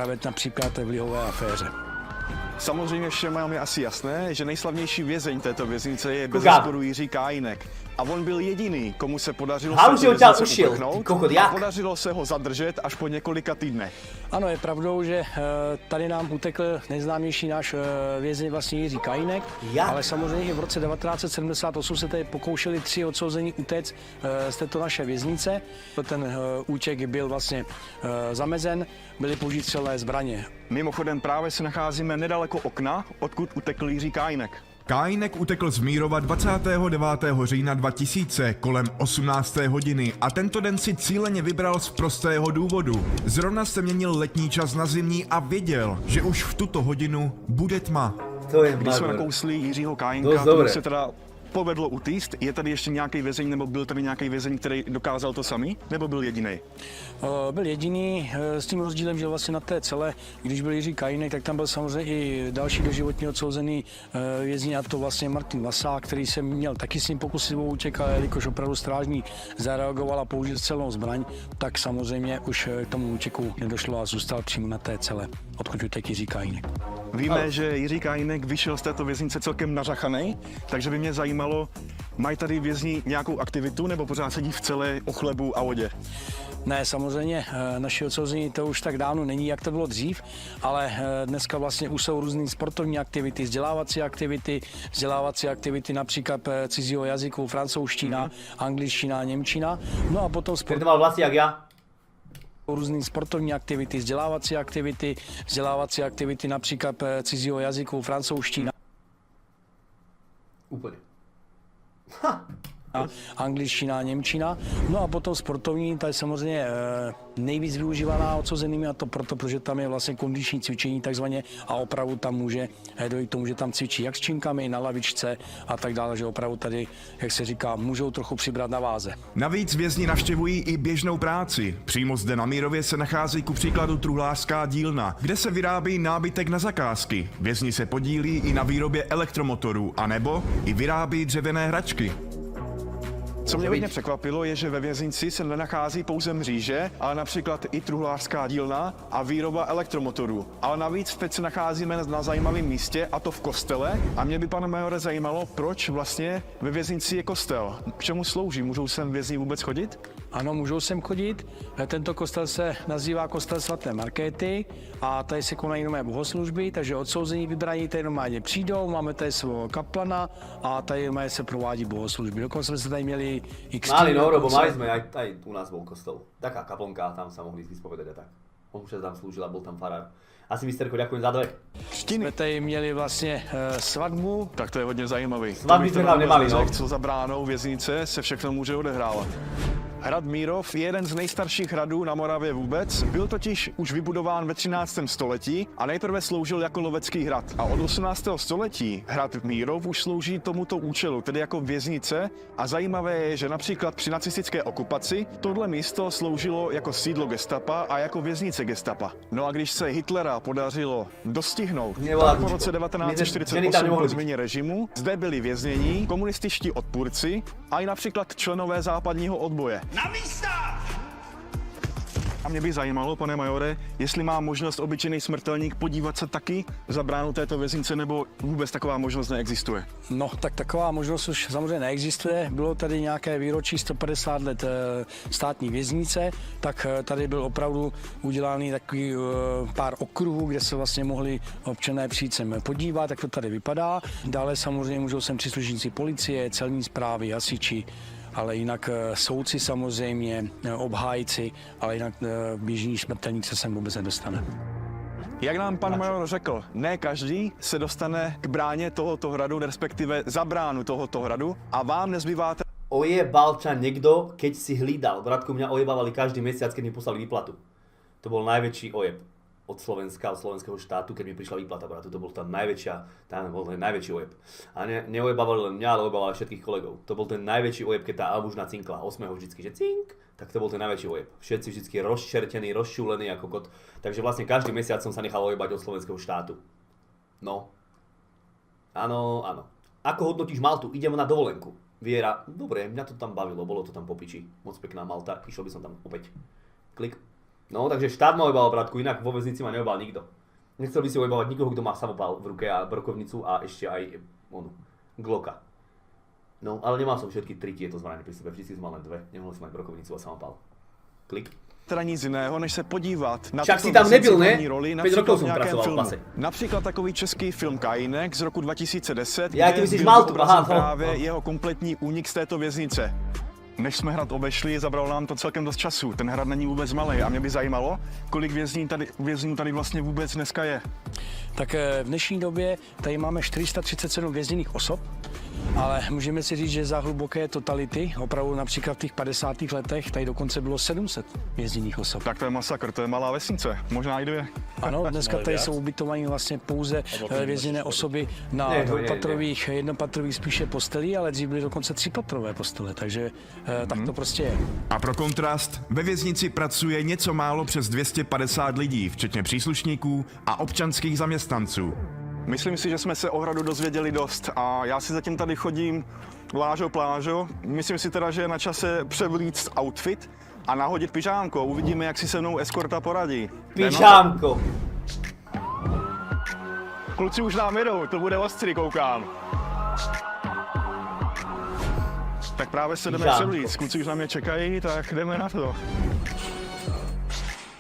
právě například v lihové aféře. Samozřejmě všem vám je asi jasné, že nejslavnější vězeň této věznice je bezesporu Jiří Kajínek. A on byl jediný, komu se podařilo se uprchnout a podařilo se ho zadržet až po několika týdnech. Ano, je pravdou, že tady nám utekl nejznámější náš vězeň vlastně Jiří Kajínek, ale samozřejmě v roce 1978 se tady pokoušeli 3 odsouzení utéct z této naše věznice. Ten útěk byl vlastně zamezen, byly použít střelné zbraně. Mimochodem právě se nacházíme nedaleko okna, odkud utekl Jiří Kajínek. Kajínek utekl z Mírova 29. října 2000 kolem 18. hodiny a tento den si cíleně vybral z prostého důvodu. Zrovna se měnil letní čas na zimní a věděl, že už v tuto hodinu bude tma. Když jsme nakousli Jiřího Kajínka, to se teda povedlo utíct. Je tady ještě nějaký vězeň, nebo byl tady nějaký vězeň, který dokázal to samý, nebo byl jediný? Byl jediný s tím rozdílem, že vlastně na té celé, když byl Jiří Kajínek, tak tam byl samozřejmě i další doživotně odsouzený vězeň, a to vlastně Martin Vasák, který se měl taky s ním pokusit o útěk, ale jelikož opravdu strážník zareagoval a použil střelnou zbraň, tak samozřejmě už k tomu útěku nedošlo a zůstal přímo na té celé, odkud utekl Jiří Kajínek. Víme, že Jiří Kajínek vyšel z této věznice celkem nařachanej, takže by mě zajímalo, mají tady vězni nějakou aktivitu nebo pořád sedí v celé o chlebu a vodě? Ne, samozřejmě naše odsouzení to už tak dávno není, jak to bylo dřív, ale dneska vlastně už jsou různé sportovní aktivity, vzdělávací aktivity například cizího jazyku, francouzština, angličtina, němčina. No a potom různé sportovní aktivity, vzdělávací aktivity například cizího jazyku, francouzština. Úplně. Angličtina, němčina. No a potom sportovní, ta je samozřejmě nejvíc využívaná odsouzenými, a to proto, protože tam je vlastně kondiční cvičení takzvaně a opravdu tam může dojít k tomu, že tam cvičí jak s činkami, na lavičce a tak dále, že opravdu tady, jak se říká, můžou trochu přibrat na váze. Navíc vězni navštěvují i běžnou práci. Přímo zde na Mírově se nachází ku příkladu truhlářská dílna, kde se vyrábí nábytek na zakázky. Vězni se podílí i na výrobě elektromotorů, anebo i vyrábí dřevěné hračky. Co mě hodně překvapilo, je, že ve věznici se nenachází pouze mříže, ale například i truhlářská dílna a výroba elektromotorů. Ale navíc teď se nacházíme na zajímavém místě, a to v kostele. A mě by, pane majore, zajímalo, proč vlastně ve věznici je kostel. K čemu slouží? Můžou sem vězni vůbec chodit? Ano, můžou sem chodit. Tento kostel se nazývá kostel svaté Markéty a tady se konají nové bohoslužby, takže odsouzení vybraní tady normálně přijdou, máme tady svého kaplana a tady normálně se provádí bohoslužby. Dokonce jsme se tady měli Mali bo mali sme aj u nás bol kostol. Taká kaplnka, tam sa mohli vyspovedať a tak. On už sa tam slúžil a bol tam farár. Asi misterko, ďakujem za dve. Jsme tady měli vlastně svatbu. Tak to je hodně zajímavý. Svatby sme tam nemali, no. Co za bránou věznice se všechno může odehrávat. Hrad Mírov je jeden z nejstarších hradů na Moravě vůbec. Byl totiž už vybudován ve 13. století a nejprve sloužil jako lovecký hrad. A od 18. století hrad Mírov už slouží tomuto účelu, tedy jako věznice. A zajímavé je, že například při nacistické okupaci tohle místo sloužilo jako sídlo gestapa a jako věznice gestapa. No a když se Hitlera podařilo dostihnout, tak po roce 1948 po změně režimu zde byli věznění komunističtí odpůrci a i například členové západního odboje. Na místa! A mě by zajímalo, pane majore, jestli má možnost obyčejný smrtelník podívat se taky za bránu této věznice, nebo vůbec taková možnost neexistuje? No, tak taková možnost už samozřejmě neexistuje. Bylo tady nějaké výročí 150 let státní věznice, tak tady byl opravdu udělaný takový pár okruhů, kde se vlastně mohli občané přijít sem podívat, jak to tady vypadá. Dále samozřejmě můžou sem příslušníci policie, celní správy, hasiči, ale jinak soudci samozřejmě, obhájci, ale jinak běžný smrtelník se sem vůbec nedostane. Jak nám pan major řekl, ne každý se dostane k bráně tohoto hradu, respektive za bránu tohoto hradu a vám nezbývá... Ojebal ťa niekto, keď si hlídal. Bratku, mňa ojebávali každý mesiac, keď mi poslali výplatu. To bol najväčší ojeb od Slovenska, od slovenského štátu, keď mi prišla výplata, bratu. To bol tam bol ten najväčší ojeb. A neojebávali len mňa, ale ojebávali všetkých kolegov. To bol ten najväčší ojeb, keď tá albužna cinkla. 8. vždycky, že cink, tak to bol ten najväčší ojeb. Všetci vždycky rozčertení, rozšúlení ako kot. Takže vlastne každý mesiac som sa nechal ojebať od slovenského štátu. No. Áno. Ako hodnotíš Maltu? Idem na dovolenku. Viera, dobre, mňa to tam bavilo, bolo to tam po piči. Moc pekná Malta, išiel by som tam opäť. Klik. No, takže štát ma ojebal, bratku, inak vo väznici ma neojebal nikto. Nechcel by si ojebávať nikoho, kto má samopal v ruke a brokovnicu a ešte aj Glocka. No, ale nemal som všetky 3 tieto zbraně pri sebe, vždy som mal len 2. Nemohol som mať brokovnicu a samopal. Klik. Teda nic jiného, než se podívat na Však tuto si tam věznici nebyl, ne? hlavní roli 5 například rokov v som nějakém pracoval v filmu. base. Například takový český film Kajínek z roku 2010, Já, ty kde myslíš byl Maltu, zobrazen aha, no. právě jeho kompletní únik z této věznice. Než jsme hrad obešli, zabralo nám to celkem dost času. Ten hrad není vůbec malý a mě by zajímalo, kolik vězňů tady vlastně vůbec dneska je. Tak v dnešní době tady máme 437 vězněných osob, ale můžeme si říct, že za hluboké totality, opravdu například v těch 50. letech, tady dokonce bylo 700 vězněných osob. Tak to je masakr, to je malá vesnice, možná i 2. Ano, dneska tady jsou ubytovaní vlastně pouze vězněné osoby na dvoupatrových, jednopatrových spíše postelí, ale dřív byly dokonce 3patrové postele, takže tak to prostě je. A pro kontrast, ve věznici pracuje něco málo přes 250 lidí, včetně příslušníků a občanských zaměstnanců. Myslím si, že jsme se o hradu dozvěděli dost a já si zatím tady chodím lážo plážo. Myslím si teda, že je na čase převlíct outfit a nahodit pyžámko. Uvidíme, jak si se mnou eskorta poradí. Pyžámko. Kluci už nám jedou, to bude ostrý, koukám. Tak právě se jdeme Pyžámko. převlíct, kluci už na mě čekají, tak jdeme na to.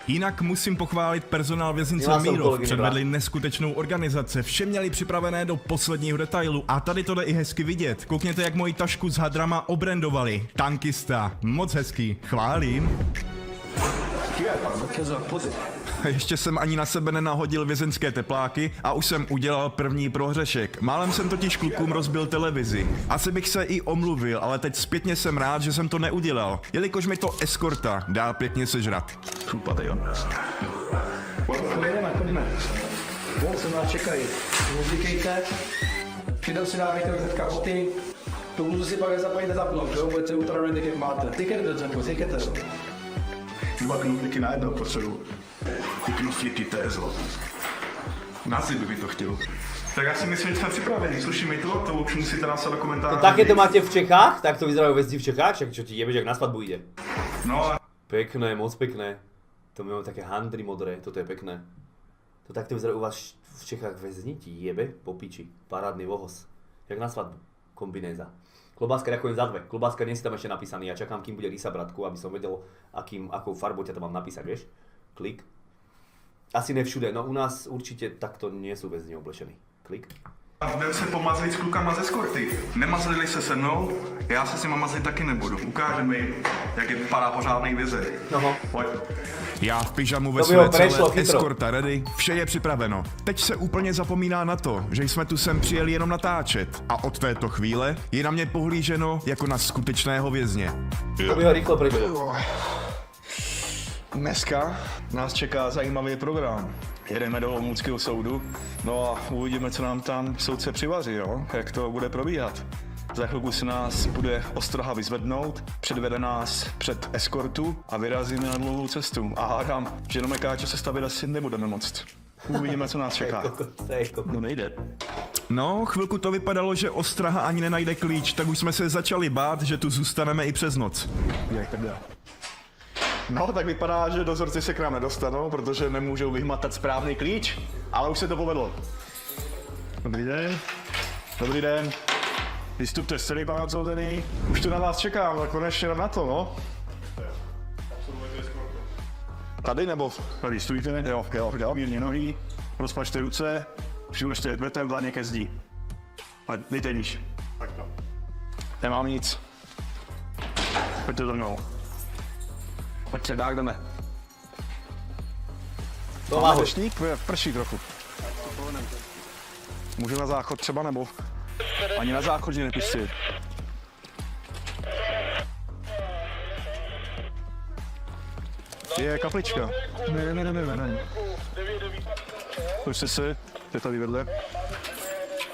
Jinak musím pochválit personál věznice Já jsem Mírov, kolegyně předvedli neskutečnou organizaci, vše měli připravené do posledního detailu a tady to jde i hezky vidět. Koukněte, jak moji tašku s hadrama obrandovali. Tankista, moc hezký, chválím. Ještě jsem ani na sebe nenahodil vězenské tepláky a už jsem udělal první prohřešek. Málem jsem totiž klukům rozbil televizi. Asi bych se i omluvil, ale teď zpětně jsem rád, že jsem to neudělal, jelikož mi to eskorta dá pěkně sežrat. Pojďme. Se nás čekají. Zvykejte, přidal si dávejte do teďka boty, tu bluzu si pak nezapojíte zapnout, jo? Budete utravený, tak jak máte. Tykejte do zemku, tykejte to. 2 knoflíky na jedno potřebuji. Ty knoflíky, to je zlo. Na by mi to chtělo. Tak já si myslím, že jsme připraveni. Sluší mi to už musíte napsat do komentářů. To také to máte v Čechách? Tak to vyzerajú väzni v Čechách? Však čo ti jebeš, jak na svadbu ide. No, Pekné, moc pekné. To máme také handry modré, toto je pekné. To takto vyzerá u vás v Čechách väzni, ti jebe, po piči. Parádny vohos. Jak na svadbu. Kombinéza. Klobáska ďakujem za 2. Klobáska, nie si tam ešte napísaný. Ja čakám, kým bude Lisa, bratku, aby som vedel, akou farbou ťa to mám napísať, vieš? Klik. Asi ne všude, no u nás určite takto nie sú väzni oblečení. Klik. jdem se pomazlit s klukama ze skorty. Nemazlili se se mnou, já se s nima mazlit taky nebudu. Ukážeme jim, jak je vypadá pořádný vize. No. Pojď. Já v pyžamu ve To by ho své celé, prešlo chytro. eskorta ready, vše je připraveno. Teď se úplně zapomíná na to, že jsme tu sem přijeli jenom natáčet a od této chvíle je na mě pohlíženo jako na skutečného vězně. To by ho rýchlo prešlo. Dneska nás čeká zajímavý program. Jedeme do Olomouckého soudu, no a uvidíme, co nám tam soudce přivaří, jo? Jak to bude probíhat. Za chvilku si nás bude ostraha vyzvednout, předvede nás před eskortu a vyrazíme na dlouhou cestu. A hádám, že do Mekáče se stavit asi nebudeme moct. Uvidíme, co nás čeká. No nejde. No, chvilku to vypadalo, že ostraha ani nenajde klíč, tak už jsme se začali bát, že tu zůstaneme i přes noc. Jak tak dá? No, tak vypadá, že dozorci se k nám nedostanou, protože nemůžou vyhmatat správný klíč, ale už se to povedlo. Dobrý den. Dobrý den. Vystupte z celý pan odsouzený. Už tu na vás čekám, tak konečně na to, no. Tady nebo? Tady stůjte, jo, mírně nohy, rozpačte ruce, přiložte jedvetem dlaně ke zdi. A dejte níž. Nemám nic. Pojďte do mnou. Pojďte, tak jdeme. To Máme má deštník? Prší trochu. Můžu na záchod třeba, nebo? Ani na záchod nepustit. Je kaplička. Ne. Pojďte si, je tady vedle.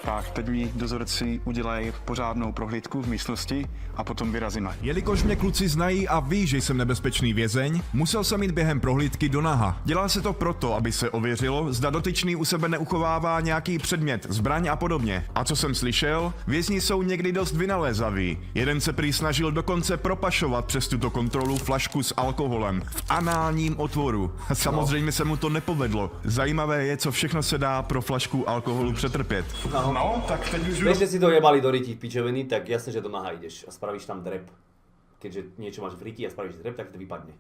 Tak, teď mi dozorci udělají pořádnou prohlídku v místnosti a potom vyrazíme. Jelikož mě kluci znají a ví, že jsem nebezpečný vězeň, musel jsem jít během prohlídky do naha. Dělá se to proto, aby se ověřilo, zda dotyčný u sebe neuchovává nějaký předmět, zbraň a podobně. A co jsem slyšel, vězni jsou někdy dost vynalézaví. Jeden se prý snažil dokonce propašovat přes tuto kontrolu flašku s alkoholem v análním otvoru. Samozřejmě se mu to nepovedlo. Zajímavé je, co všechno se dá pro flašku alkoholu přetrpět. No, tak teď už... Vieš, že si to jebali do ryti pičoviny, tak jasne, že do naha ideš a spravíš tam drep. Keďže niečo máš v ryti a spravíš drep, tak to vypadne.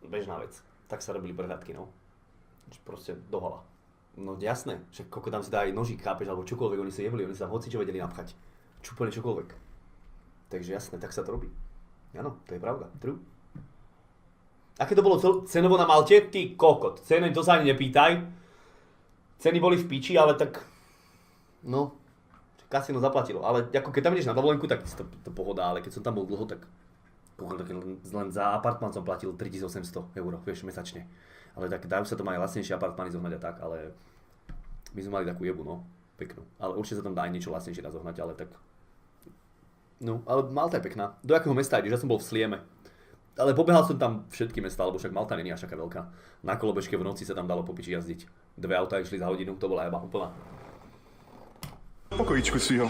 Bežná vec. Tak sa robili prehľadky, no. Proste do hala. No jasné, že koľko tam si dá aj nožík, chápeš, alebo čokoľvek, oni si jebli, oni sa hocičo vedeli napchať. Čupeli čokoľvek. Takže jasné, tak sa to robí. Áno, to je pravda, true. Aké to bolo cenovo na Malte? Ty kokot, ceny to sa ani nepýtaj. Ceny boli v piči, ale tak... No, kasino zaplatilo, ale ako keď tam ideš na dovolenku, tak to pohoda, ale keď som tam bol dlho, tak len za apartmán som platil 3800 €, vieš, mesačne. Ale tak dajú sa tam aj lacnejšie apartmány zohnať a tak, ale my sme mali takú jebu, no, peknú. Ale určite sa tam dá aj niečo lacnejšie na zohnať, ale tak... No, ale Malta je pekná. Do akého mesta ideš? Ja som bol v Slieme. Ale pobehal som tam všetky mesta, lebo však Malta není až taká veľká. Na kolobežke v noci sa tam dalo po piči jazdiť. 2 autá išli za hodinu, to bola jeba úplná. Pokojíčku svýho.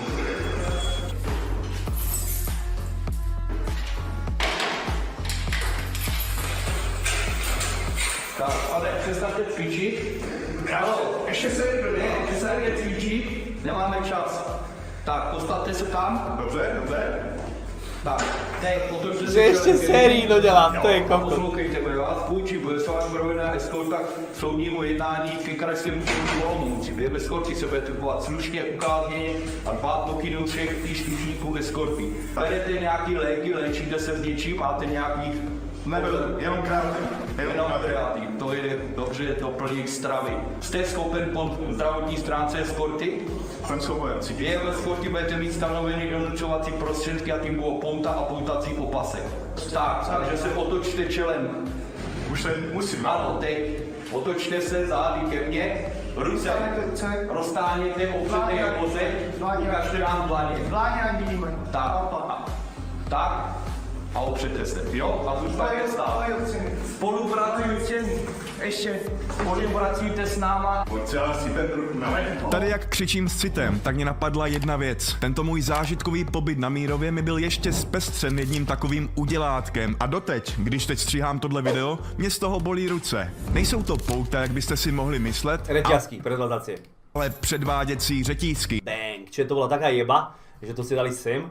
Tak, ale přestaňte cvičit. Ještě se cvičí, nemáme čas. Tak, postavte se tam. Dobře, dobře. Tak, teď otočte Že ještě sérii dodělám, to je kokot. Poslouchejte mě, vás půjčí, bude s vámi provedená eskorta k soudnímu jednání ke krajskému soudu Olomouci. Během eskorty se budete chovat slušně, ukázněně a dbát pokynů všech příslušníků eskorty. Berete nějaký léky, léčíte se s něčím, máte nějaký... Nebyl, jenom kreativ. Jenom kreativ, to je dobře, je to plný stravy. Jste schopen po zdravotní stránce eskorty? Jsem soubojací. Během eskorty budete mít stanovený donučovací prostředky a tím bylo pouta a poutací opasek. Tak, takže se otočte čelem. Už se musím. Ano, teď otočte se zády ke mně, ruce roztáhněte, opřete je o zem, ukažte nám dlaně. Tak. A opřete se, jo? A zůstaňte stát. Spolupracujte s náma. Pojď se ale si ten ruku na leto. Tady jak křičím s citem, tak mě napadla jedna věc. Tento můj zážitkový pobyt na Mírově mi byl ještě zpestřen jedním takovým udělátkem a doteď, když teď stříhám tohle video, mě z toho bolí ruce. Nejsou to pouta, jak byste si mohli myslet, Reťazky, predladácie. ale předváděcí řetízky. Bang, čiže to bola taká jeba, že to si dali sem,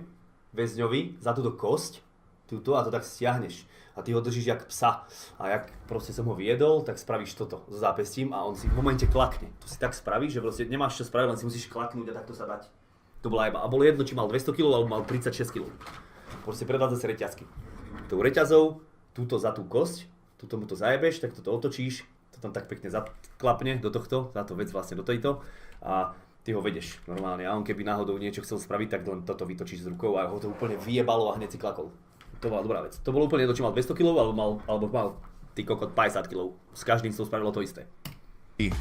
väzňovi, za túto kosť, túto a to tak stiahneš. A ty ho držíš jak psa. A jak proste som ho viedol, tak spravíš toto so zápestím a on si v momente klakne. To si tak spravíš, že proste nemáš čo spraviť, len si musíš klaknúť a takto sa dať. To bola jeba. A bolo jedno, či mal 200 kg alebo mal 36 kg. Proste predvádza sa reťazky. Tou reťazou, túto za tú kosť, túto mu to zajebeš, tak toto otočíš, to tam tak pekne zaklapne do tohto, táto vec vlastne do tejto a ty ho vedeš normálne. A on keby náhodou niečo chcel spraviť, tak len toto vytočíš s rukou a ho to úplne vyjebalo a hneď si klakol. To bola dobrá vec. To bolo úplne jedno, či mal 200 kg alebo mal ty kokot 50 kg. S každým to spravilo to isté.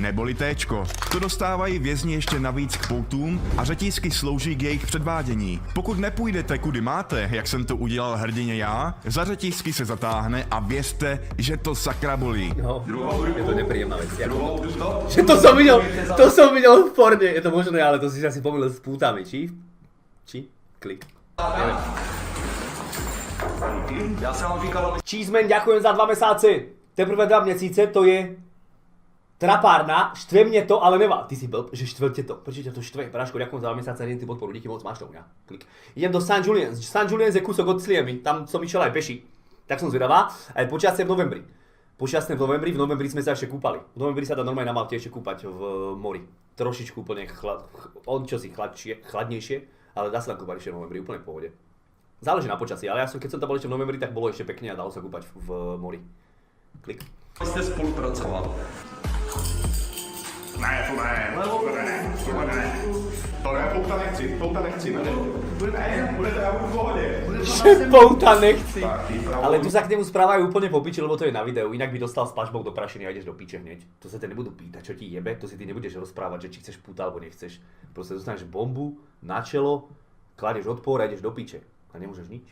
Neboli téčko. To dostávají vězni ještě navíc k poutům a řetízky slouží k jejich předvádění. Pokud nepůjdete kudy máte, jak jsem to udělal hrdině já, za řetízky se zatáhne a věřte, že to sakra bolí. No, je to nepríjemná vec. Že to som videl v porne. Je to možné, ale to si asi pomýlil s pútami, či? Klik. Neviem. Já jsem vám říkal, Cheeseman, ďakujem za 2 mesáce. Teprve 2 měsíce, to je trapárna, štve mne to, ale nevá. Ty si blb, že štvrte to. Prečo ťa to štve? Práško, ďakujem za 2 mesáce, ty podporu, díky moc, máš to u mňa. Klik. Idem do St. Julians. St. Julians je kúsok od Sliemy, tam som išiel aj peši. Tak som zvedavá, aj počasie v novembri. V novembri sme sa ešte kúpali. V novembri sa dá normálne na Malte ešte kúpať v mori. Trošičku úplne chladnejšie, ale dá sa tam kúpať ešte v novembri, úplne v pohode. Záleží na počasí, ale ja som, keď som tam bol ešte v novembri, tak bolo ešte pekne a dalo sa kúpať v mori. Klik. jste spolupracoval. Ne, to ne, to ne, pouta nechci, ne, budete, já budu v pohodě. Pouta nechci. Ale tu sa k nemu správajú úplne po piči, lebo to je na videu, inak by dostal s pažbou do prašiny a ideš do piče hneď. To sa te nebudú pýtať, čo ti jebe, to si ty nebudeš rozprávať, že či chceš púta alebo nechceš. Proste dostaneš bombu na čelo, kladieš odpor a ideš do piče. A nemôžeš nič.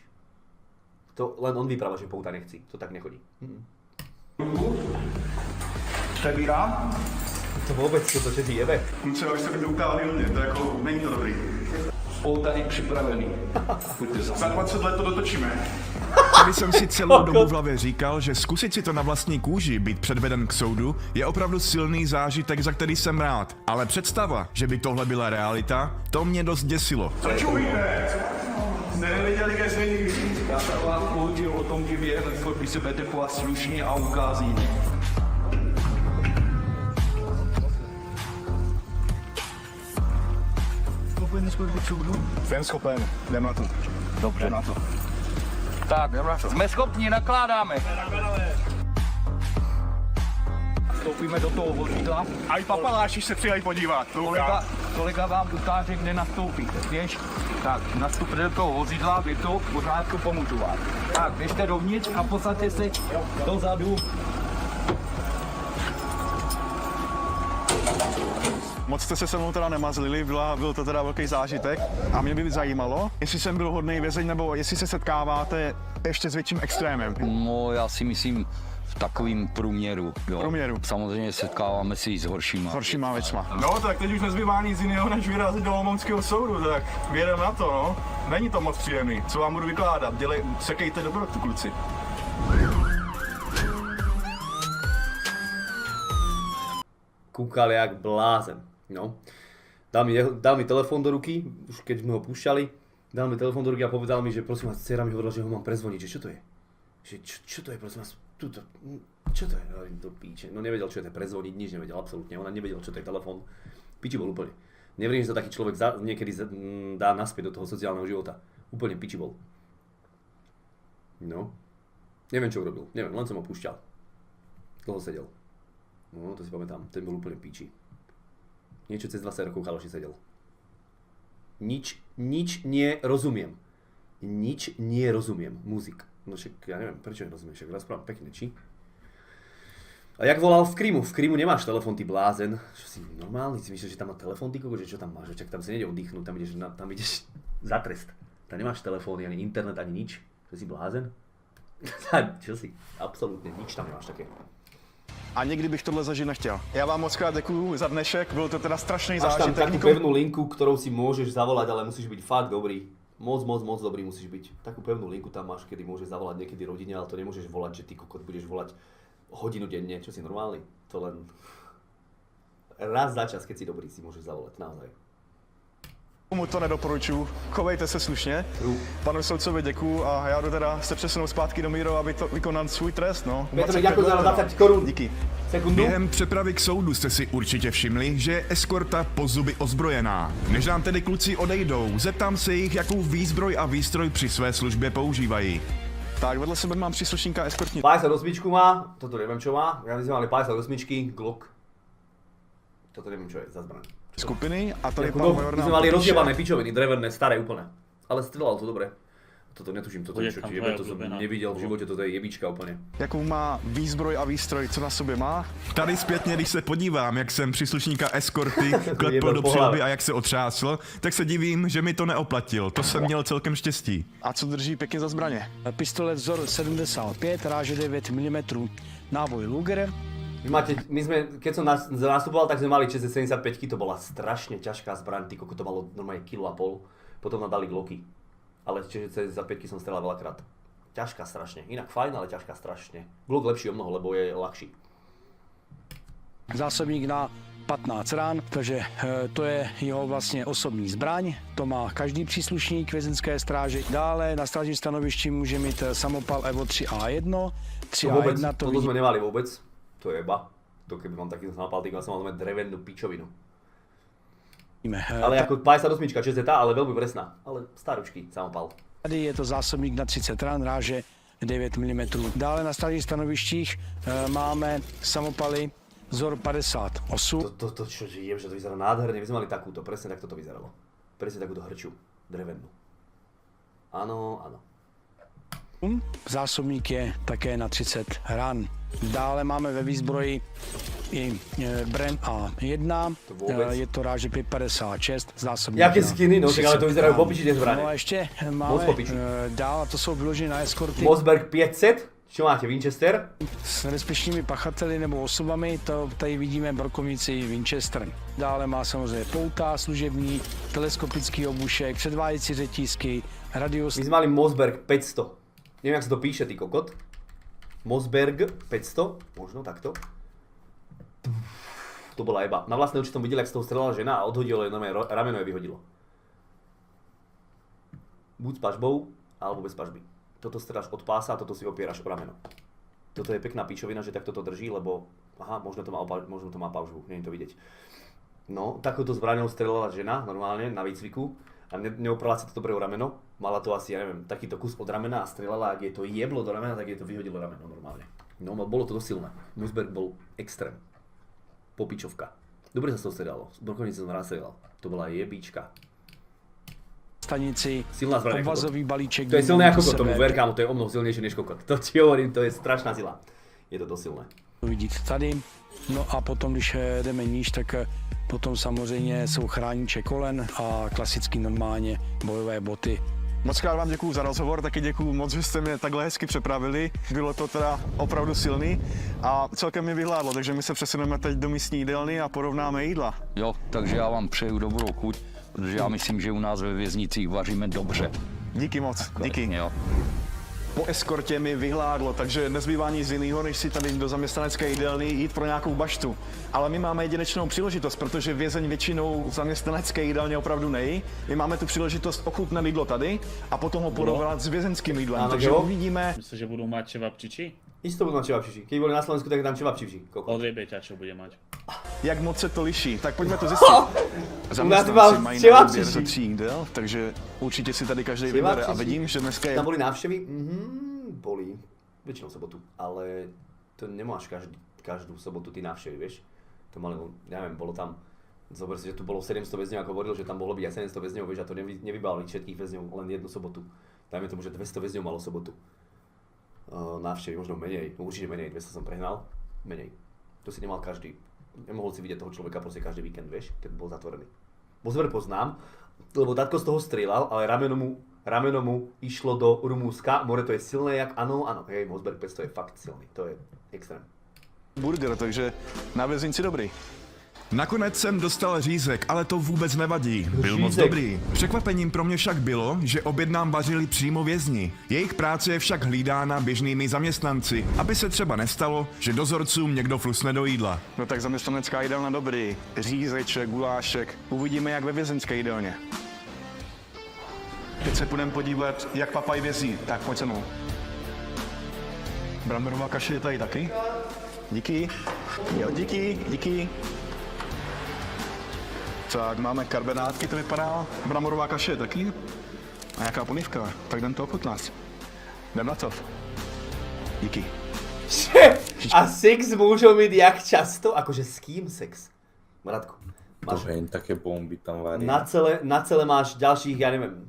To len on vypráva, že pouta nechci, to tak nechodí. Přebírám. To vôbec, to čo ti jebe? Kluci, až se mi to utávali hodně, to jako, není to dobrý. Poutany připravený. Pojďte za Za 20 let to dotočíme. Tady jsem si celou dobu v hlavě říkal, že zkusit si to na vlastní kůži, být předveden k soudu, je opravdu silný zážitek, za který jsem rád. Ale představa, že by tohle byla realita, to mě dost děsilo. Co čumíte? Neviděli, kde jste nikdy. Já jsem vám poučil o tom, že během skoro se budete chovat slušně a ukází. Jsem schopen, jdem na to. Dobře. Jdem na to. Tak, jsme schopni, nakládáme. Vstoupíme do toho vozidla. A i papaláši se přidají podívat. Kolega vám ukáže, kde nastoupíte. Běž. Tak, nastupte do toho vozidla, vy to, v pořádku, pomůžu vám. Tak, běžte dovnitř a posaďte se dozadu. Moc jste se se mnou teda nemazlili, byl to teda velký zážitek a mě by zajímalo, jestli jsem byl hodnej vězeň nebo jestli se setkáváte ještě s větším extrémem. No, já si myslím v takovým průměru. Jo. Průměru. Samozřejmě setkáváme se i s horšíma. S horšíma věcma. No, tak teď už nezbývá nic jiného, než vyrazit do Olomouckého soudu, tak vědem na to, no. Není to moc příjemný, co vám budu vykládat, sekejte dobrotu, kluci. Kúkal jak blázen. No. Dal mi telefón do ruky, už keď sme ho púšťali, dal mi telefón do ruky a povedal mi, že prosím vás, dcera mi hovorila, že ho mám prezvoniť, že čo to je? Že čo to je, prosím vás, čo to je? Do píče. No nevedel, čo je to prezvoniť, nič nevedel, absolútne, ona nevedela, čo to je telefón. Piči bol úplne. Neverím, že sa taký človek niekedy dá naspäť do toho sociálneho života. Úplne piči bol. No. Neviem, čo urobil, neviem, len som ho púšťal. Dlho sedel. No, to si pamätám, ten bol úplne piči. Niečo cez 20 rokov chaloši sedel. Nič nerozumiem. Nič nerozumiem. Muzik. No však ja neviem, prečo nerozumiem, však rozprávam pekne, či? A jak volal v Krymu? V Krymu nemáš telefón, ty blázen. Čo si normálny? Si myslíš, že tam má telefón, ty koko, že čo tam máš? Čak tam si nejde oddychnúť, tam ideš za trest. Tam nemáš telefóny, ani internet, ani nič. Čo si blázen? Čo si? Absolútne nič tam nemáš také. A nikdy bych tohle zažít nechtěl. Já vám moc krát děkuju za dnešek, byl to teda strašný Máš tam zážitek. takú pevnú linku, ktorou si môžeš zavolať, ale musíš byť fakt dobrý. Moc dobrý musíš byť. Takú pevnú linku tam máš, kedy môžeš zavolať niekedy rodine, ale to nemôžeš volať, že ty kokot budeš volať hodinu denne. Čo si normálny? To len raz za čas, keď si dobrý, si môžeš zavolať, naozaj. Komu to nedoporučuju, chovejte se slušně. Panu soudcovi děkuju a já jdu teda se přesunout zpátky do Mírova, aby to vykonal svůj trest, no. Petr, ďakujem za 20 korún. Díky. Sekundu. Během přepravy k soudu jste si určitě všimli, že je eskorta po zuby ozbrojená. Než nám tedy kluci odejdou, zeptám se jich, jakou výzbroj a výstroj při své službě používají. Tak vedle sebe mám příslušníka eskortní. 58 má, toto neviem čo má, ja my sme mali 58, Glock. Toto neviem čo je za zbraň. Skupiny a tady pan No, Major my nám sme mali popíše- rozjebané pičoviny, drevené, staré úplne. Ale strelal to dobre. Toto netuším, toto niečo, či jebe, to som nevidel v živote, toto je jebička úplne. Jakou má výzbroj a výstroj, co na sobě má. Tady zpětně, když se podívám, jak jsem příslušníka eskorty klepl Jebel do po přilby hlavě. a jak se otřásl, tak se divím, že mi to neoplatil. To jsem měl celkem štěstí. A co drží pěkně za zbraně? Pistolet vzor 75, ráže 9 mm, náboj Luger, My sme, keď som nastupoval, tak sme mali 675, to bola strašne ťažká zbraň, ty koko, to malo normálne 1,5 kg, potom nám dali Glocky. Ale 675 som strelal veľakrát. Ťažká strašne, inak fajn, ale ťažká strašne. Glock lepší o mnoho, lebo je ľahší. zásobník na 15 rán, takže to je jeho vlastně osobní zbraň, to má každý příslušník vězeňské stráže. Dále na strážním stanovišti může mít samopal Evo 3A1, Vôbec, 3A1 to toto sme nemali vôbec, to je jeba. To keby mám takýto samopal, tak som mal drevenú pičovinu. vidíme. Ale jako 58 ČZ, ale veľmi presná, ale staručký samopal. Tady je to zásobník na 30 rán, ráže 9 mm. Dále na strážních stanovištích máme samopaly vzor 58. To čo žijem, že to vyzerá nádherne, my sme mali takúto, presne takto to vyzeralo. Presne takúto hrču, drevennú. Áno, áno. Zásobník je také na 30 ran. Dále máme ve výzbroji i Bren A1, je to ráže 556, zásobník. Jaké skiny, no tak ale to vyzerajú popiči tie No zbrane. a ještě Moc máme popiči. dál, a to jsou vyložené na eskorty Mossberg 500, čo máte, Winchester? s nebezpečnými pachateli nebo osobami, to tady vidíme brokovnici Winchester. Dále má samozřejmě pouta služební, teleskopický obušek, předváděcí řetízky, radius. My sme mali Mossberg 500. Neviem, jak sa to píše, ty kokot. Mossberg 500, možno takto. To bola jeba. Na vlastné oči som videl, jak z toho strelala žena a odhodilo jej normálne, rameno jej vyhodilo. Buď s pažbou, alebo bez pažby. Toto streláš od pása a toto si opieraš o rameno. Toto je pekná píčovina, že takto to drží, lebo aha, možno to má pažbu, nie je to vidieť. No, takouto zbraňou strelala žena normálne na výcviku a neoprala si to dobre o rameno. Mala to asi, ja neviem, takýto kus od ramena a strelala, ak jej to jeblo do ramena, tak jej to vyhodilo rameno normálne. No, bolo to dosť silné. Mossberg bol extrém. Popičovka. Dobre sa z toho strelalo. Z brokovnice som raz strelal. To bola jebička. Stanici, Silná zbraň. obvazový balíček. To je silné ako sebe. tomu verkámu, to je o mnoho silnejšie než kokot. To ti hovorím, to je strašná sila. Je to dosť silné. Vidíte tady. No a potom, když jdeme níž, tak potom samozřejmě jsou chrániče kolen a klasicky normálně bojové boty. Moc krát vám děkuju za rozhovor, taky děkuju moc, že jste mě takhle hezky přepravili. Bylo to teda opravdu silný a celkem mi vyhládlo, takže my se přesuneme teď do místní jídelny a porovnáme jídla. Jo, takže já vám přeju dobrou chuť, protože já myslím, že u nás ve věznicích vaříme dobře. Díky moc, díky. Jo. Po eskortě mi vyhládlo, takže nezbývá nic jiného, než si tady do zaměstnanecké jídelny jít pro nějakou baštu. Ale my máme jedinečnou příležitost, protože vězeň většinou v zaměstnanecké jídelně opravdu nejí. My máme tu příležitost ochutnat jídlo tady a potom ho porovnat s vězenským jídlem. Áno, Takže jo. uvidíme. Myslíš, že budú mať čevapčiči? Isto budú mať čevapčiči. Keď boli na Slovensku, tak je tam čevapčiči. Kokot. Odjebe ťa, čo bude mať. Jak moc se to liší, tak pojďme to zjistit. Zaměstnanci mám mají na čevapčiči. výběr ze 3 jídel, takže určitě si tady každý vybere a vidím, že dneska je Tam boli návštevy? Boli. Väčšinou sobotu. Ale to nemáš každú sobotu ty návštevy, vieš. To mali, ja neviem, bolo tam, zober si, že tu bolo 700 väzňov, ako hovoril, že tam mohlo byť aj 700 väzňov, vieš, a to nevybavili všetkých väzňov len jednu sobotu. Dajme tomu, že 200 väzňov malo sobotu. Návštevy možno menej, no určite menej, 200 som prehnal, menej. To si nemal každý. Nemohol si vidieť toho človeka proste každý víkend, vieš, keď bol zatvorený. Mossberg poznám, lebo tatko z toho strieľal, ale rameno mu išlo do Rumúnska. More to je silné jak áno, hej, Mossberg 500 je fakt silný, to je extrém. burger, takže na vězinci dobrý. Nakonec jsem dostal řízek, ale to vůbec nevadí. Byl moc Řízek. dobrý. Překvapením pro mě však bylo, že oběd nám vařili přímo vězni. Jejich práce je však hlídána běžnými zaměstnanci, aby se třeba nestalo, že dozorcům někdo flusne do jídla. No tak zaměstnanecká jídelna dobrý. Řízeček, gulášek. Uvidíme, jak ve vězenské jídelně. Teď se půjdeme podívat, jak papaj vězí. Tak pojď se mnou. Bramborová kaše je tady taky. Díky. Jo, díky. Tak máme karbenátky, to vypadá. Bramborová kaše je taky. A jaká polívka? Tak jdem to ochutnat. Jdem na to. Díky. A sex môžu mať jak často? Akože s kým sex? Bratku, máš také bomby tam varia. na celé máš ďalších, ja neviem,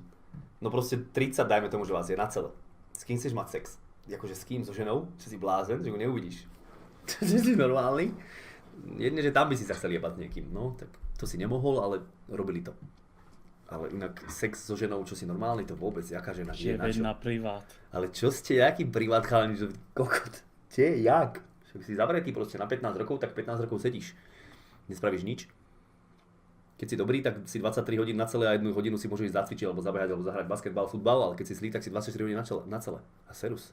no proste 30, dajme tomu, že vás je na celé. S kým chceš mať sex? Akože s kým? So ženou? Či si blázen, že ho neuvidíš? Že si normálny? Jedne, že tam by si sa chcel jebať s niekým, no, tak to si nemohol, ale robili to. Ale inak sex so ženou, čo si normálny, to vôbec, jaká žena, Že na veď čo? na privát. Ale čo ste, jaký privát chalani, že kokot? Kde, jak? Však si zavretý proste na 15 rokov, tak 15 rokov sedíš. Nespravíš nič. Keď si dobrý, tak si 23 hodín na celé a 1 hodinu si môžeš ísť zacvičiť, alebo zabehať, alebo zahrať basketbal, futbal, ale keď si zlý, tak si 24 hodín na celé. A serus.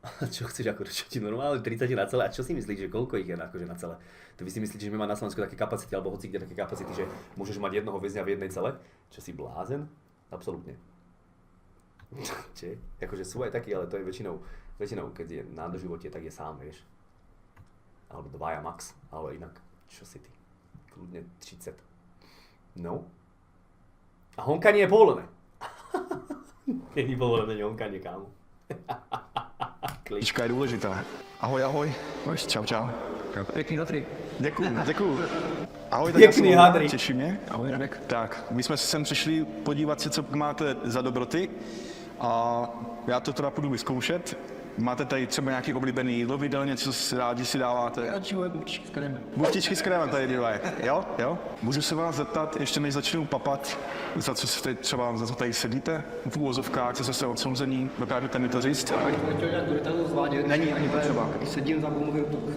A čo chceš, ako čo ti normálne 30 na celé? A čo si myslíš, že koľko ich je akože na celé? To vy si myslíte, že my máme na Slovensku také kapacity, alebo hoci kde také kapacity, že môžeš mať jednoho väzňa v jednej cele? Čo si blázen? Absolútne. Čiže, akože sú aj takí, ale to je väčšinou, keď je na doživote, tak je sám, vieš. Alebo dvaja max, ale inak, čo si ty? Kľudne 30. No. A honkanie je povolené. Není povolené honkanie, kámo. Klička je důležitá. Ahoj, ahoj. Čau, čau. Pěkný dotry. Děkuju. Ahoj, tak Pěkný já jsem hadry. těší mě. Ahoj, Radek. Tak, my jsme si sem přišli podívat se, co máte za dobroty. A já to teda půjdu vyzkoušet. Máte tady třeba nějaký oblíbený jídlo, vy něco si rádi si dáváte? Radši moje buchtičky s kremem. Buchtičky s krémem tady dělají. Jo? Můžu se vás zeptat, ještě než začnu papat, za co jste třeba, za co tady sedíte? V úvozovkách, co jste odsouzení, dokážete mi to říct? Ať to nějak do detailu zvádět. Není ani potřeba. Když sedím za gumový tuk.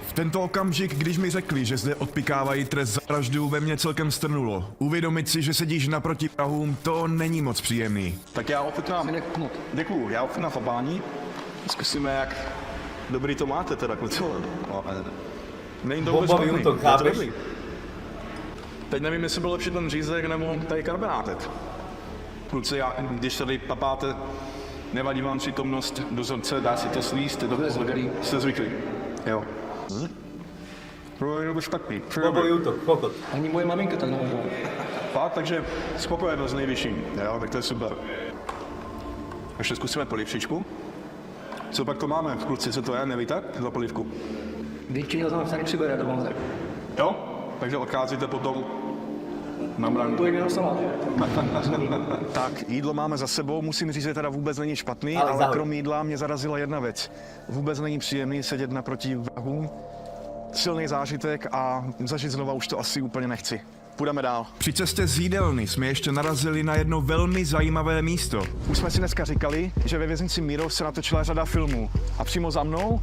V tento okamžik, když mi řekli, že zde odpikávají trest za vraždu, ve mně celkem strnulo. Uvědomit si, že sedíš naproti Prahům, to není moc příjemný. Tak já ochutnám. Děkuju, já ochutnám fabání. Zkusíme, jak dobrý to máte teda, kluci. Není to vůbec Bombový špatný. útok, Je to chápeš? dobrý. Teď nevím, jestli byl lepší ten řízek nebo tady karbonátet. Kluci, když tady papáte, nevadí vám přítomnost dozorce, dá si to sníst, jste zvyklí. Jo. To je špatný. Bombový útok, kokot. Ani moje maminka tak neudělala. Fakt, takže spokojenost nejvyšší. Jo, tak to je super. Ještě zkusíme polivčičku. Co pak to máme, kluci, co to je, nevíte, za polivku? Většinou tam se nepřibere do bonzer. Jo? Takže odcházíte potom na branku. To je jenom salát. Tak, jídlo máme za sebou, musím říct, že teda vůbec není špatný, Ale ale zahoj. krom jídla mě zarazila jedna věc. Vůbec není příjemný sedět naproti vrahům. Silný zážitek a zažít znova už to asi úplně nechci. Půjdeme dál. Při cestě z jídelny jsme ještě narazili na jedno velmi zajímavé místo. Už jsme si dneska říkali, že ve věznici Mírov se natočila řada filmů a přímo za mnou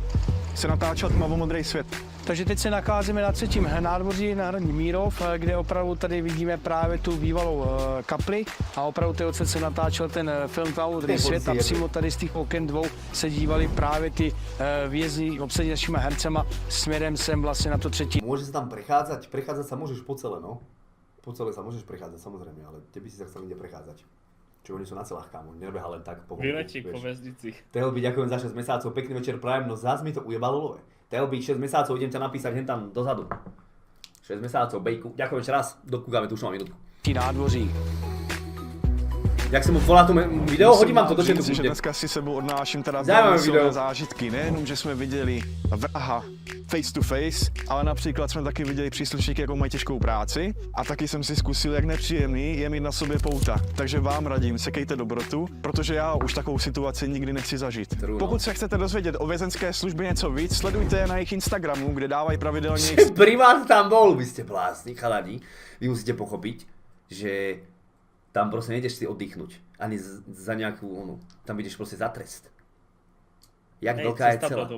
se natáčel Tmavomodrý svět. Takže teď se nacházíme na třetím nádvoří na hradní Mírov, kde opravdu tady vidíme právě tu bývalou kapli a opravdu ty odsaď se natáčel ten film Tmavomodrý svět a přímo tady z těch oken dvou se dívali právě ty vězni obsadení našimi hercema směrem sem vlastně na to třetí. Môže sa tam prechádzať sa môžeš po celé, no. Po celé sa môžeš prechádzať, samozrejme, ale ty by si sa chcel inde prechádzať. Čo oni sú na celách, kámo, nerobeha len tak po Výletík po väznici. Telby, ďakujem za 6 mesiacov, pekný večer prajem, no zás mi to ujebalo love. Telby, 6 mesiacov, idem ťa napísať hen tam dozadu. 6 mesiacov, bejku, ďakujem ešte raz, dokúkame tu už mám minútku. Nádvoří. Jak se mu volá to video, hodím vám to do chatu. Říct, že dneska si sebou odnáším teda Zajímavé velmi silné video. zážitky. Nejenom, že jsme viděli vraha face to face, ale například jsme taky viděli příslušníky, jakou mají těžkou práci a taky jsem si zkusil, jak nepříjemný je mít na sobě pouta. Takže vám radím, sekejte dobrotu, protože já už takovou situaci nikdy nechci zažít. True, no. Pokud se chcete dozvědět o vězenské službě něco víc, sledujte je na jejich Instagramu, kde dávají pravidelně Privát tam bol, vy ste blázni, chalani. Vy musíte pochopiť, že tam proste nejdeš si oddychnúť. Ani za nejakú, tam ideš proste za trest. Jak veľká je celá?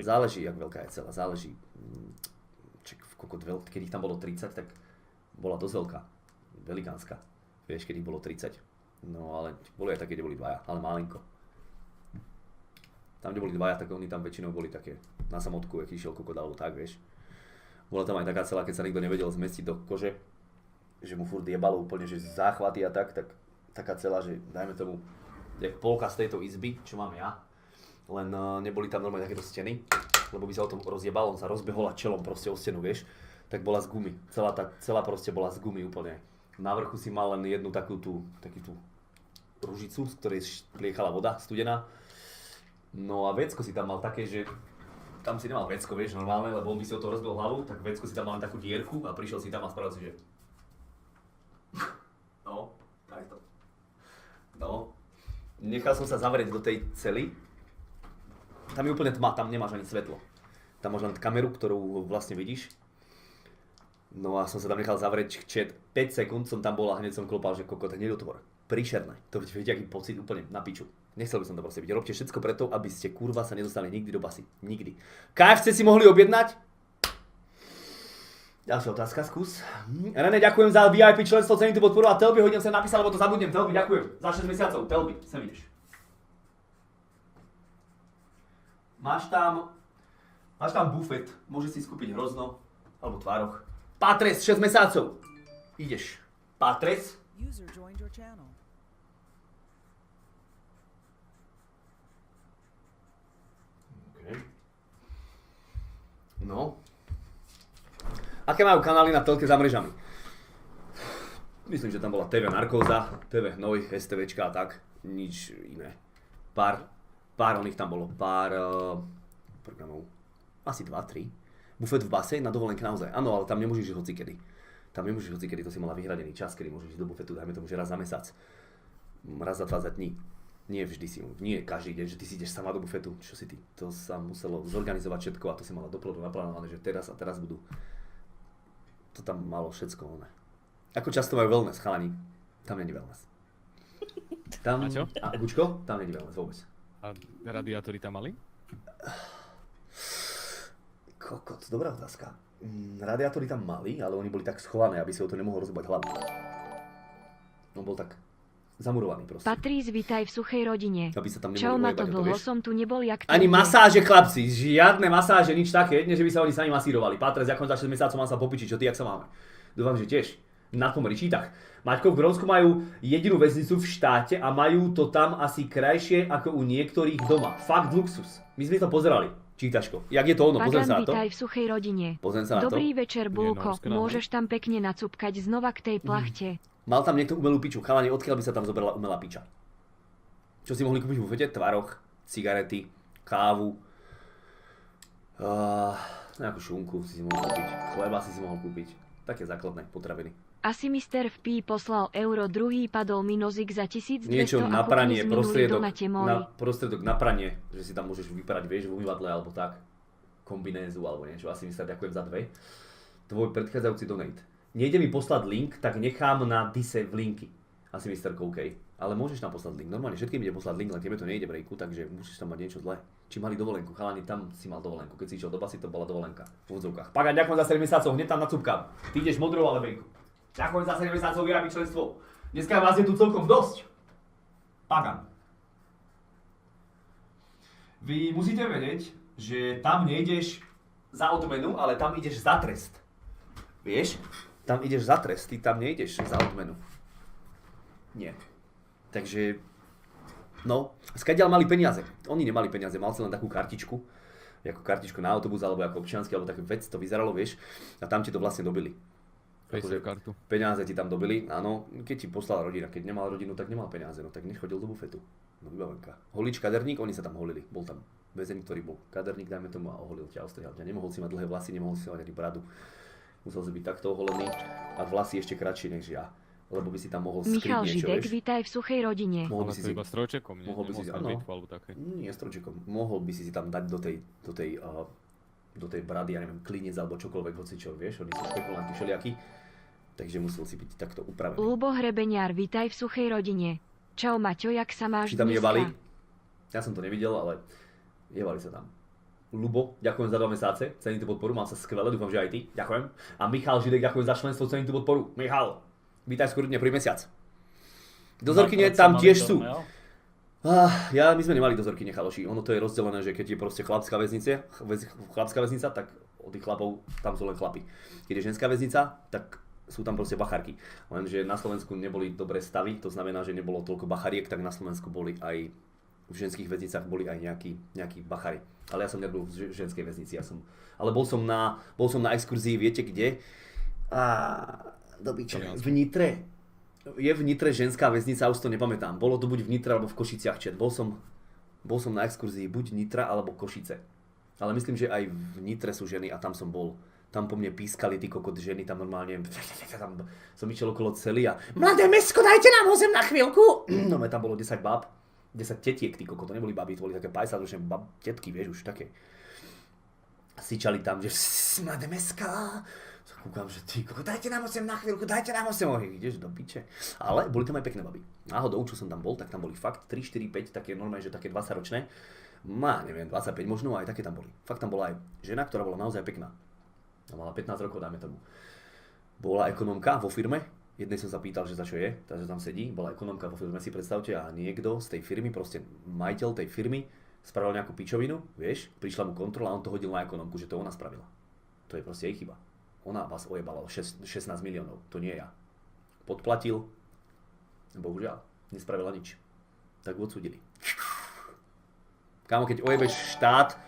Záleží, jak veľká je celá, záleží. Keď ich tam bolo 30, tak bola dosť veľká. Velikánska. Vieš, keď ich bolo 30. No ale boli aj také, kde boli dvaja, ale malinko. Tam, kde boli dvaja, tak oni tam väčšinou boli také na samotku, jak išiel kokot alebo tak, vieš. Bola tam aj taká celá, keď sa nikto nevedel zmestiť do kože, že mu furt jebalo úplne, že záchvaty a tak taká celá, že dajme tomu, jak polka z tejto izby, čo mám ja, len neboli tam normálne takéto steny, lebo by sa o tom rozjebal, on sa rozbehol a čelom proste o stenu, vieš, tak bola z gumy, celá proste bola z gumy úplne. Na vrchu si mal len jednu takú tú ružicu, z ktorej pliechala voda studená, no a vecko si tam mal také, že tam si nemal vecko, vieš, normálne, lebo on by si o to rozbil hlavu, tak vecko si tam mal len takú dierku a prišiel si tam a spravil si, že no, takto. No, nechal som sa zavrieť do tej cely. Tam je úplne tma, tam nemáš ani svetlo. Tam máš len kameru, ktorú vlastne vidíš. No a som sa tam nechal zavrieť, 5 sekúnd som tam bol a hneď som klopal, že kokot, hneď otvor. Príšerné. To viete, aký pocit, úplne na piču. Nechcel by som to proste byť. Robte všetko preto, aby ste kurva sa nedostali nikdy do basy. Nikdy. KFC si mohli objednať? Ďalšia otázka, skús. René, ďakujem za VIP členstvo, cením tú podporu a Telby hodím sem napísať, lebo to zabudnem. Telby, ďakujem. Za 6 mesiacov. Telby, sem ideš. Máš tam bufet. Môžeš si skúpiť hrozno, alebo tvároch. Pátres, 6 mesiacov. Ideš. Pátres. User joined your channel. Okay. No. Aké majú kanály na telke za mrežami? Myslím, že tam bola TV Narkóza, TV Hnoj, STVčka a tak. Nič iné. Pár pár oných tam bolo, pár programov, asi 2-3. Bufet v base na dovolenke naozaj, áno, ale tam nemôžeš ísť hocikedy. Tam nemôžeš ísť hocikedy, to si mala vyhradený čas, kedy môžeš ísť do bufetu, dajme tomu, že raz za mesiac. Raz za 20 dní. Nie vždy nie každý deň, že ty si ideš sama do bufetu, čo si ty. To sa muselo zorganizovať všetko a to si mala dopredu naplánované, že teraz a teraz budú. To tam malo všetko, ne. Ako často majú wellness, chalani? Tam není wellness. Tam, A čo? A Gučko? Tam není wellness vôbec. A radiátory tam mali? Kokot, dobrá otázka. Radiátory tam mali, ale oni boli tak schované, aby si o to nemohol rozbať hlavu. On bol tak zamurovaný proste. Patrís, vitaj v suchej rodine. Aby sa tam Čau, nemohli Mato, ojebať, dlho vieš? som tu nebol, jak to Ani ide. masáže, chlapci, žiadne masáže, nič také, jedne, že by sa oni sami masírovali. Patrés, ako za 6 mesiacov mám sa popičiť, čo ty, jak sa máme. Dúfam, že tiež. Na tom rečítach. Maťko, v Grónsku majú jedinú väznicu v štáte a majú to tam asi krajšie ako u niektorých doma. Fakt luxus. My sme to pozerali. Čítačko. Jak je to ono? Pozriem sa Pagan, na to. vitaj v suchej rodine. Pozriem sa na to. Dobrý večer, Bulko. Norsko nám Môžeš tam pekne nacupkať znova k tej plachte. Mal tam niekto umelú piču. Chalani, odkiaľ by sa tam zobrala umelá piča? Čo si mohli kúpiť v bufete? Tvaroh, cigarety, kávu, nejakú šunku si mohol kúpiť, chleba si mohol kúpiť. Také základné potraviny. Asi Mr. v Pí poslal euro, druhý padol mi nozik za 1200 Niečo a na pranie, kukni z minulý doma prostriedok na pranie, že si tam môžeš vyparať, vieš, v umývadle alebo tak. Kombinézu alebo niečo. Asi Mr. ďakujem za 2. Tvoj predchádzajúci donate. Nejde mi poslať link, tak nechám na dise v linky. Asi Mr. OK. Ale môžeš tam poslať link. Normálne všetkým ide poslať link, len tebe to nejde, brejku, takže musíš tam mať niečo zlé. Či mali dovolenku, chalani, tam si mal dovolenku. Keď si išiel do basy, to bola dovolenka. V úvodzovkách. Pagan, ďakujem za 7 mesiacov, hneď tam nacúpkam. Ty ideš modrou, ale brejku. Ďakujem za 7 mesiacov, vyrábiť členstvo. Dneska vás je tu celkom dosť. Pagan. Vy musíte vedieť, že tam nejdeš za odmenu, ale tam ideš za trest. Vieš? Tam ideš za trest, ty tam nejdeš za odmenu. Nie. Takže, no, skadiaľ mali peniaze. Oni nemali peniaze, mal si len takú kartičku, ako kartičku na autobus, alebo ako občiansky, alebo takú vec to vyzeralo, vieš, a tam ti to vlastne dobili. Face kartu. Peniaze ti tam dobili, áno, keď ti poslala rodina, keď nemal rodinu, tak nemal peniaze, no tak nechodil do bufetu. No vybavenka. Holič, kaderník, oni sa tam holili, bol tam väzeň, ktorý bol kaderník, dajme tomu, a oholil ťa, ostrihal ťa. Nemohol si mať dlhé vlasy, nemohol si mať ani bradu. Musel si byť takto oholený a vlasy ešte kratšie než ja. Lebo by si tam mohol skryť Michal niečo, Židek, vieš. vitaj v suchej rodine. Mohol by Ale si to iba strojčekom, nie? mohol by si Nemohol áno. bitvu alebo také. Nie strojčekom. Mohol by si tam dať do tej brady, ja neviem, klinec alebo čokoľvek, hocičo, vieš, oni sú špekulanti všelijakí. Takže musel si byť takto upravený. Lubo Hrebeňár, vitaj v suchej rodine. Čau Maťo, jak sa máš Či tam jebali? dneska? Ja som to nevidel, ale jebali sa tam. Lubo, ďakujem za 2 mesiace, cením tú podporu, mal sa skvele, dúfam, že aj ty, ďakujem. A Michal Židek, ďakujem za členstvo, cením tú podporu. Michal, vítaj skôr dne, prvý mesiac. Dozorkyne tam tiež sú. My sme nemali dozorkyne, chaloši, ono to je rozdelené, že keď je proste chlapská väznica, tak od tých chlapov tam sú len chlapi. Keď je ženská väznica, tak sú tam proste bacharky. Lenže na Slovensku neboli dobré stavy, to znamená, že nebolo toľko bachariek, tak na Slovensku boli aj v ženských väznicách boli aj nejakí bachari. Ale ja som nebol v ženskej väznici, ale bol som na exkurzii, viete kde? V Nitre. Je v Nitre ženská väznica, už to nepamätám. Bolo to buď v Nitre alebo v Košiciach, bol som na exkurzii buď Nitra alebo Košice. Ale myslím, že aj v Nitre sú ženy a tam som bol. Tam po mne pískali tí kokot ženy, tam normálne, tam som išiel okolo celý a mladé mesko, dajte nám ho sem na chvíľku. No tam bolo 10 báb. 10 tetiek, ty koko, to neboli baby, to boli také 50-ročné tetky, vieš, už také. Sičali tam, že mladé meska. Kúkam, že ty koko, dajte nám ho sem na chvíľku, dajte nám ho sem. Ideš do piče. Ale boli tam aj pekné baby. Náhodou, čo som tam bol, tak tam boli fakt 3, 4, 5, také normálne, že také 20-ročné. Neviem, 25 možno, aj také tam boli. Fakt tam bola aj žena, ktorá bola naozaj pekná. Mala 15 rokov, dajme tomu. Bola ekonomka vo firme. Jednej som sa pýtal, že za čo je, takže tam sedí, bola ekonomka vo firme, si predstavte, a niekto z tej firmy, proste majiteľ tej firmy, spravil nejakú pičovinu, vieš, prišla mu kontrola a on to hodil na ekonomku, že to ona spravila. To je proste jej chyba. Ona vás ojebala o 16 miliónov, to nie ja. Podplatil, bohužiaľ, nespravila nič. Tak ju odsúdili. Kámo, keď ojebeš štát,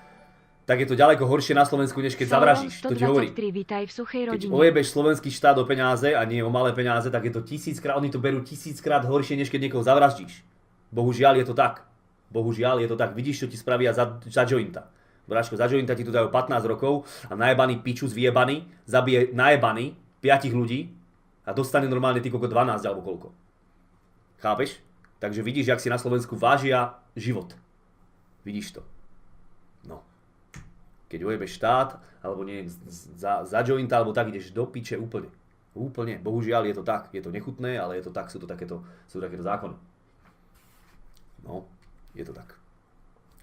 tak je to ďaleko horšie na Slovensku, než keď zavražíš. To ti hovorí. Keď ojebeš slovenský štát o peniaze a nie o malé peniaze, tak je to 1000-krát, oni to berú 1000-krát horšie, než keď niekoho zavraždíš. Bohužiaľ je to tak. Bohužiaľ, je to tak. Vidíš, čo ti spravia za jointa. Bráško, za jointa ti tu dajú 15 rokov a najebaný pičus vyjebaný zabije najebaný 5 ľudí a dostane normálne ty koko 12 alebo koľko. Chápeš? Takže vidíš, jak si na Slovensku vážia život. Vidíš to. No. Keď ojebeš štát, alebo nie, za jointa, alebo tak, ideš do piče úplne. Úplne. Bohužiaľ je to tak. Je to nechutné, ale je to tak, sú takéto zákony. No, je to tak.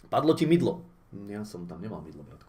Padlo ti mydlo. Ja som tam nemal mydlo, bratku.